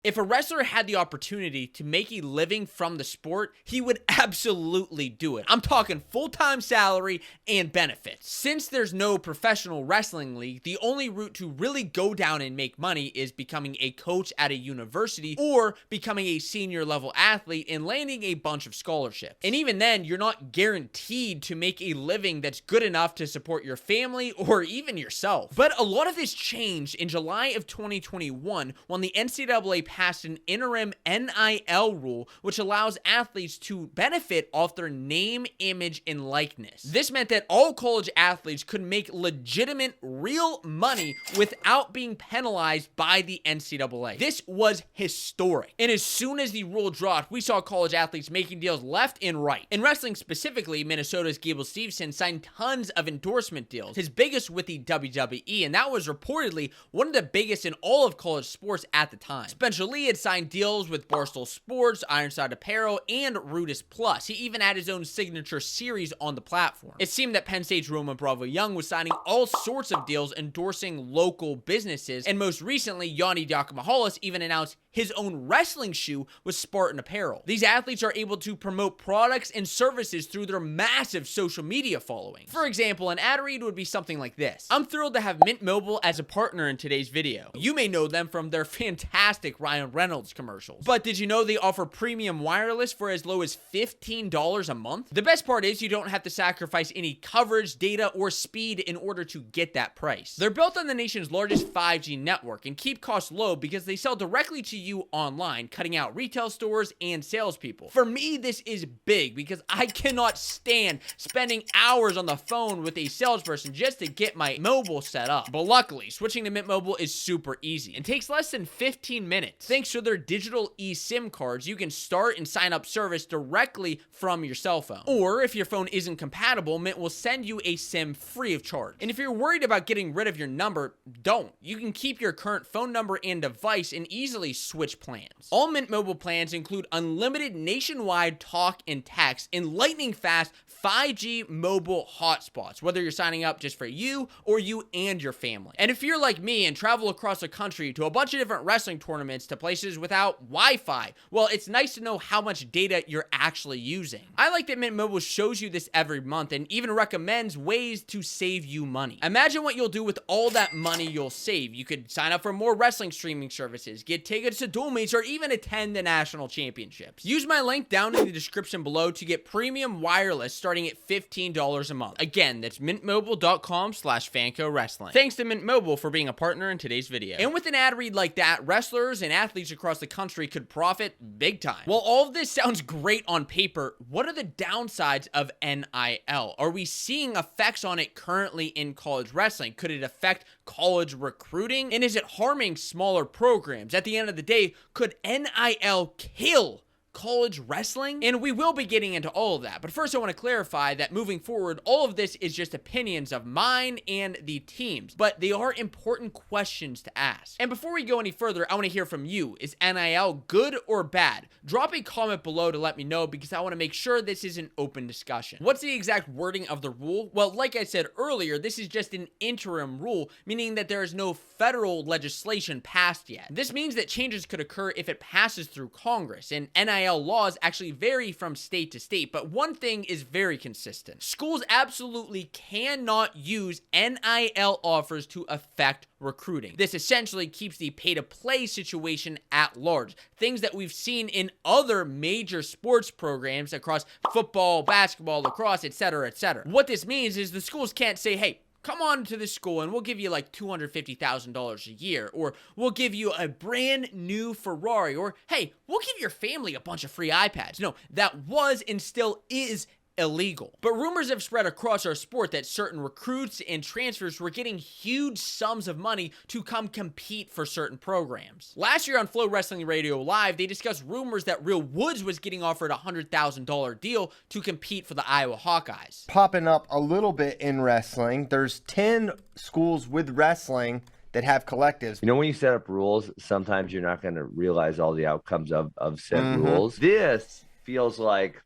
If a wrestler had the opportunity to make a living from the sport, he would absolutely do it. I'm talking full-time salary and benefits. Since there's no professional wrestling league, the only route to really go down and make money is becoming a coach at a university or becoming a senior level athlete and landing a bunch of scholarships. And even then, you're not guaranteed to make a living that's good enough to support your family or even yourself. But a lot of this changed in July of 2021 when the NCAA passed an interim NIL rule, which allows athletes to benefit off their name, image, and likeness. This meant that all college athletes could make legitimate, real money without being penalized by the NCAA. This was historic. And as soon as the rule dropped, we saw college athletes making deals left and right. In wrestling specifically, Minnesota's Gable Steveson signed tons of endorsement deals, his biggest with the WWE, and that was reportedly one of the biggest in all of college sports at the time. Spencer Lee had signed deals with Barstool Sports, Ironside Apparel, and Rudis Plus. He even had his own signature series on the platform. It seemed that Penn State's Roman Bravo Young was signing all sorts of deals endorsing local businesses, and most recently, Yanni Diakomahalis even announced his own wrestling shoe with Spartan Apparel. These athletes are able to promote products and services through their massive social media following. For example, an ad read would be something like this. I'm thrilled to have Mint Mobile as a partner in today's video. You may know them from their fantastic Ryan Reynolds commercials. But did you know they offer premium wireless for as low as $15 a month? The best part is you don't have to sacrifice any coverage, data, or speed in order to get that price. They're built on the nation's largest 5G network and keep costs low because they sell directly to you online, cutting out retail stores and salespeople. For me, this is big because I cannot stand spending hours on the phone with a salesperson just to get my mobile set up. But luckily, switching to Mint Mobile is super easy and takes less than 15 minutes. Thanks to their digital eSIM cards, you can start and sign up service directly from your cell phone. Or if your phone isn't compatible, Mint will send you a SIM free of charge. And if you're worried about getting rid of your number, don't. You can keep your current phone number and device and easily switch plans. All Mint Mobile plans include unlimited nationwide talk and text and lightning fast 5G mobile hotspots, whether you're signing up just for you or you and your family. And if you're like me and travel across the country to a bunch of different wrestling tournaments to places without Wi-Fi, well, it's nice to know how much data you're actually using. I like that Mint Mobile shows you this every month and even recommends ways to save you money. Imagine what you'll do with all that money you'll save. You could sign up for more wrestling streaming services, get tickets to dual meets, or even attend the national championships. Use my link down in the description below to get premium wireless starting at $15 a month. Again, that's mintmobile.com/Fanco Wrestling. Thanks to Mint Mobile for being a partner in today's video. And with an ad read like that, wrestlers and athletes across the country could profit big time. While all of this sounds great on paper, what are the downsides of NIL? Are we seeing effects on it currently in college wrestling? Could it affect college recruiting? And is it harming smaller programs? At the end of the day, could NIL kill college wrestling? And we will be getting into all of that. But first, I want to clarify that moving forward, all of this is just opinions of mine and the teams, but they are important questions to ask. And before we go any further, I want to hear from you. Is NIL good or bad? Drop a comment below to let me know because I want to make sure this is an open discussion. What's the exact wording of the rule? Well, like I said earlier, this is just an interim rule, meaning that there is no federal legislation passed yet. This means that changes could occur if it passes through Congress, and NIL laws actually vary from state to state, but one thing is very consistent. Schools absolutely cannot use NIL offers to affect recruiting. This essentially keeps the pay-to-play situation at large, things that we've seen in other major sports programs across football, basketball, lacrosse, etc., etc. What this means is the schools can't say, hey, come on to this school and we'll give you like $250,000 a year, or we'll give you a brand new Ferrari, or hey, we'll give your family a bunch of free iPads. No, that was and still is illegal. But rumors have spread across our sport that certain recruits and transfers were getting huge sums of money to come compete for certain programs. Last year on Flow Wrestling Radio Live, they discussed rumors that Real Woods was getting offered a $100,000 deal to compete for the Iowa Hawkeyes. Popping up a little bit in wrestling, there's 10 schools with wrestling that have collectives. You know, when you set up rules, sometimes you're not going to realize all the outcomes of said rules. This feels like,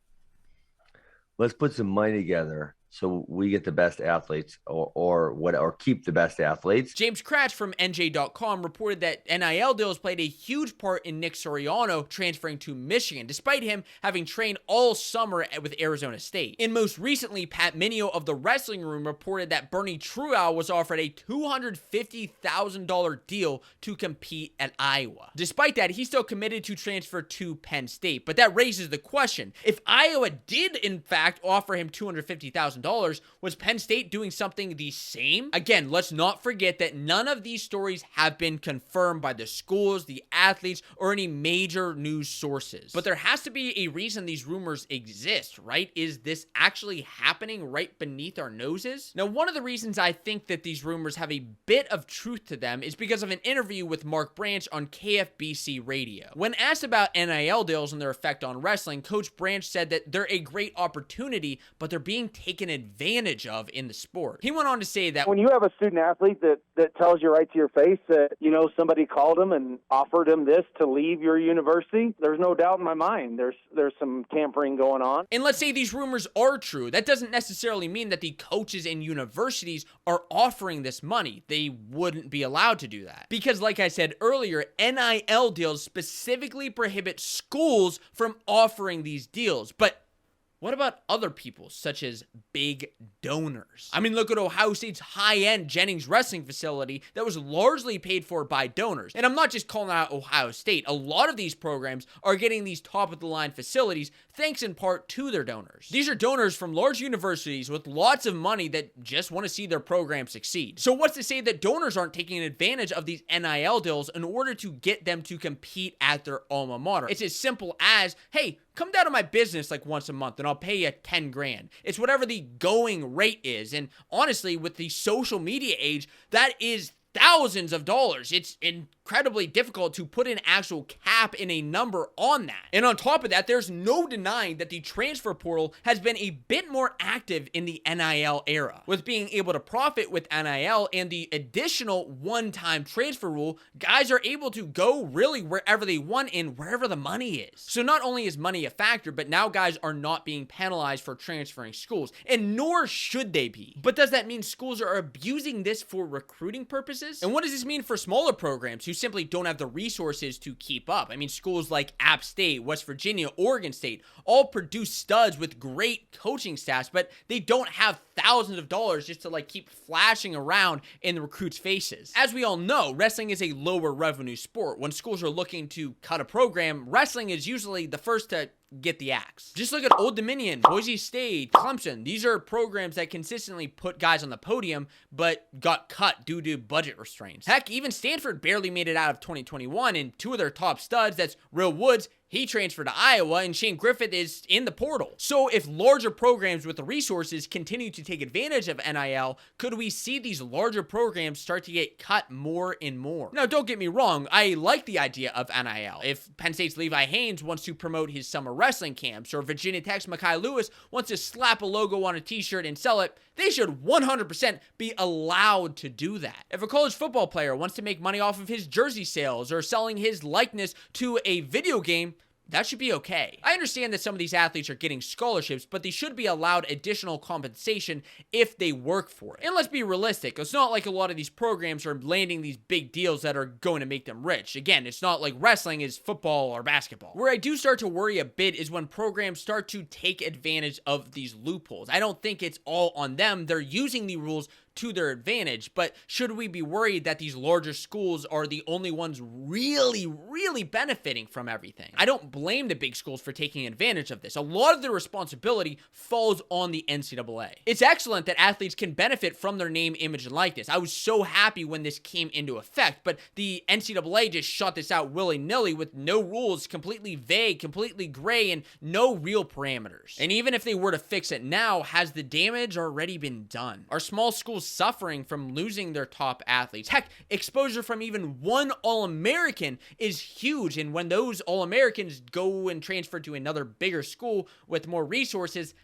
let's put some money together so we get the best athletes or keep the best athletes. James Kratz from NJ.com reported that NIL deals played a huge part in Nick Soriano transferring to Michigan, despite him having trained all summer with Arizona State. And most recently, Pat Minio of the Wrestling Room reported that Bernie Truow was offered a $250,000 deal to compete at Iowa. Despite that, he's still committed to transfer to Penn State. But that raises the question, if Iowa did in fact offer him $250,000, was Penn State doing something the same? Again, let's not forget that none of these stories have been confirmed by the schools, the athletes, or any major news sources. But there has to be a reason these rumors exist, right? Is this actually happening right beneath our noses? Now, one of the reasons I think that these rumors have a bit of truth to them is because of an interview with Mark Branch on KFBC Radio. When asked about NIL deals and their effect on wrestling, Coach Branch said that they're a great opportunity, but they're being taken advantage of in the sport. He went on to say that when you have a student athlete that tells you right to your face that, somebody called him and offered him this to leave your university, there's no doubt in my mind there's some tampering going on. And let's say these rumors are true. That doesn't necessarily mean that the coaches and universities are offering this money. They wouldn't be allowed to do that. Because like I said earlier, NIL deals specifically prohibit schools from offering these deals. But what about other people, such as big donors? I mean, look at Ohio State's high-end Jennings wrestling facility that was largely paid for by donors. And I'm not just calling out Ohio State. A lot of these programs are getting these top-of-the-line facilities thanks in part to their donors. These are donors from large universities with lots of money that just want to see their program succeed. So what's to say that donors aren't taking advantage of these NIL deals in order to get them to compete at their alma mater? It's as simple as, hey, come down to my business like once a month and I'll pay you 10 grand. It's whatever the going rate is. And honestly, with the social media age, that is thousands of dollars. It's incredibly difficult to put an actual cap in a number on that. And on top of that, there's no denying that the transfer portal has been a bit more active in the NIL era. With being able to profit with NIL and the additional one-time transfer rule, guys are able to go really wherever they want and wherever the money is. So not only is money a factor, but now guys are not being penalized for transferring schools, and nor should they be. But does that mean schools are abusing this for recruiting purposes? And what does this mean for smaller programs who simply don't have the resources to keep up? I mean, schools like App State, West Virginia, Oregon State all produce studs with great coaching staffs, but they don't have thousands of dollars just to keep flashing around in the recruits' faces. As we all know, wrestling is a lower revenue sport. When schools are looking to cut a program, wrestling is usually the first to get the axe. Just look at Old Dominion, Boise State, Clemson. These are programs that consistently put guys on the podium, but got cut due to budget restraints. Heck, even Stanford barely made it out of 2021, and two of their top studs, that's Real Woods, he transferred to Iowa, and Shane Griffith is in the portal. So if larger programs with the resources continue to take advantage of NIL, could we see these larger programs start to get cut more and more? Now, don't get me wrong, I like the idea of NIL. If Penn State's Levi Haynes wants to promote his summer wrestling camps, or Virginia Tech's Mekhi Lewis wants to slap a logo on a t-shirt and sell it, they should 100% be allowed to do that. If a college football player wants to make money off of his jersey sales or selling his likeness to a video game, that should be okay. I understand that some of these athletes are getting scholarships, but they should be allowed additional compensation if they work for it. And let's be realistic. It's not like a lot of these programs are landing these big deals that are going to make them rich. Again, it's not like wrestling is football or basketball. Where I do start to worry a bit is when programs start to take advantage of these loopholes. I don't think it's all on them. They're using the rules to their advantage, but should we be worried that these larger schools are the only ones really benefiting from everything? I don't blame the big schools for taking advantage of this. A lot of the responsibility falls on the NCAA. It's excellent that athletes can benefit from their name, image, and likeness. I was so happy when this came into effect, but the NCAA just shot this out willy-nilly with no rules, completely vague, completely gray, and no real parameters. And even if they were to fix it now, has the damage already been done? Are small schools suffering from losing their top athletes? Heck, exposure from even one All-American is huge, and when those All-Americans go and transfer to another bigger school with more resources,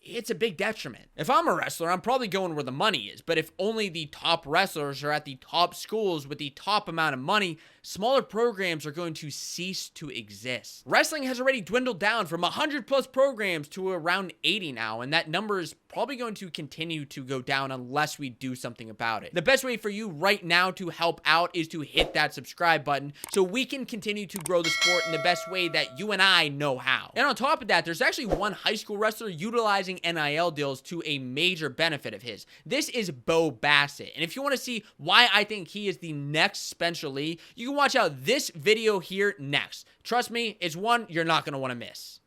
it's a big detriment. If I'm a wrestler, I'm probably going where the money is, but if only the top wrestlers are at the top schools with the top amount of money, smaller programs are going to cease to exist. Wrestling has already dwindled down from 100 plus programs to around 80 now, and that number is probably going to continue to go down unless we do something about it. The best way for you right now to help out is to hit that subscribe button so we can continue to grow the sport in the best way that you and I know how. And on top of that, there's actually one high school wrestler utilizing NIL deals to a major benefit of his. This is Bo Bassett. And if you want to see why I think he is the next Spencer Lee, you can watch out this video here next. Trust me, it's one you're not going to want to miss.